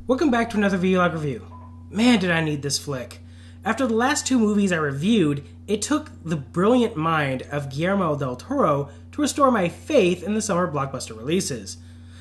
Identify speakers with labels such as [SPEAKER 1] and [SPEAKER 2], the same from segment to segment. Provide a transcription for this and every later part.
[SPEAKER 1] Welcome back to another Vlog review. Man, did I need this flick. After the last two movies I reviewed, it took the brilliant mind of Guillermo del Toro to restore my faith in the summer blockbuster releases.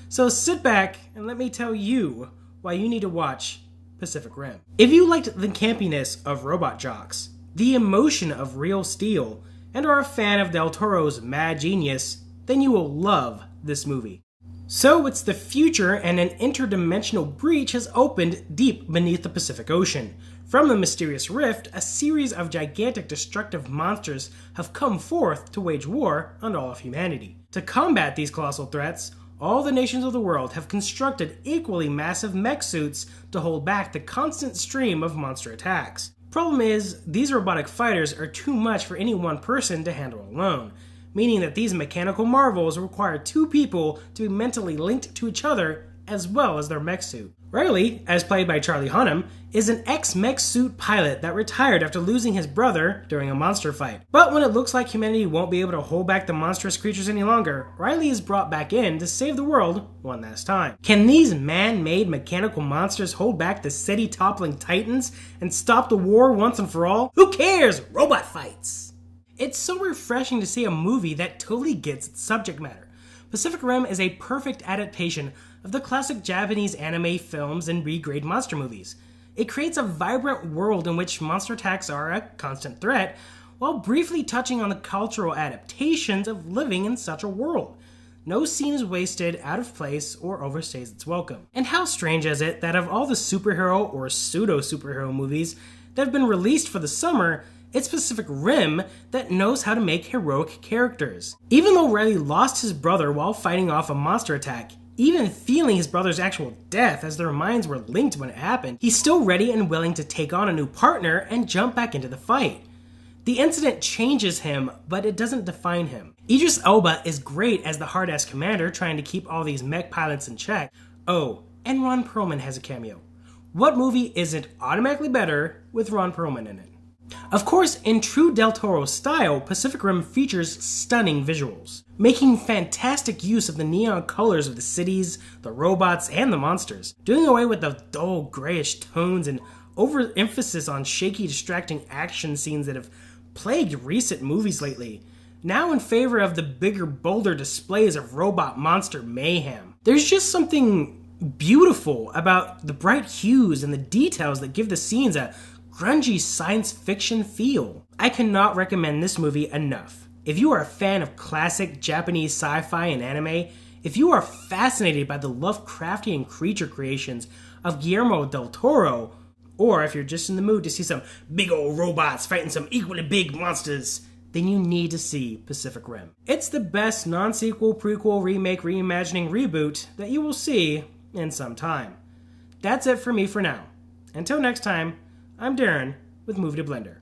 [SPEAKER 1] So sit back and let me tell you why you need to watch Pacific Rim. If you liked the campiness of robot jocks, the emotion of real steel, and are a fan of del Toro's mad genius, then you will love this movie. So it's the future, and an interdimensional breach has opened deep beneath the Pacific Ocean. From the mysterious rift, a series of gigantic destructive monsters have come forth to wage war on all of humanity. To combat these colossal threats, all the nations of the world have constructed equally massive mech suits to hold back the constant stream of monster attacks. Problem is, these robotic fighters are too much for any one person to handle alone, meaning that these mechanical marvels require two people to be mentally linked to each other as well as their mech suit. Riley, as played by Charlie Hunnam, is an ex-mech suit pilot that retired after losing his brother during a monster fight. But when it looks like humanity won't be able to hold back the monstrous creatures any longer, Riley is brought back in to save the world one last time. Can these man-made mechanical monsters hold back the city-toppling titans and stop the war once and for all? Who cares? Robot fights! It's so refreshing to see a movie that totally gets its subject matter. Pacific Rim is a perfect adaptation of the classic Japanese anime films and B-grade monster movies. It creates a vibrant world in which monster attacks are a constant threat, while briefly touching on the cultural adaptations of living in such a world. No scene is wasted, out of place, or overstays its welcome. And how strange is it that of all the superhero or pseudo-superhero movies that have been released for the summer, it's Pacific Rim that knows how to make heroic characters. Even though Riley lost his brother while fighting off a monster attack, even feeling his brother's actual death as their minds were linked when it happened, he's still ready and willing to take on a new partner and jump back into the fight. The incident changes him, but it doesn't define him. Idris Elba is great as the hard-ass commander trying to keep all these mech pilots in check. Oh, and Ron Perlman has a cameo. What movie isn't automatically better with Ron Perlman in it? Of course, in true Del Toro style, Pacific Rim features stunning visuals, making fantastic use of the neon colors of the cities, the robots, and the monsters, doing away with the dull grayish tones and overemphasis on shaky, distracting action scenes that have plagued recent movies lately, now in favor of the bigger, bolder displays of robot monster mayhem. There's just something beautiful about the bright hues and the details that give the scenes a grungy science fiction feel. I cannot recommend this movie enough. If you are a fan of classic Japanese sci-fi and anime, if you are fascinated by the Lovecraftian creature creations of Guillermo del Toro, or if you're just in the mood to see some big old robots fighting some equally big monsters, then you need to see Pacific Rim. It's the best non-sequel, prequel, remake, reimagining, reboot that you will see in some time. That's it for me for now. Until next time, I'm Darren with Movie to Blender.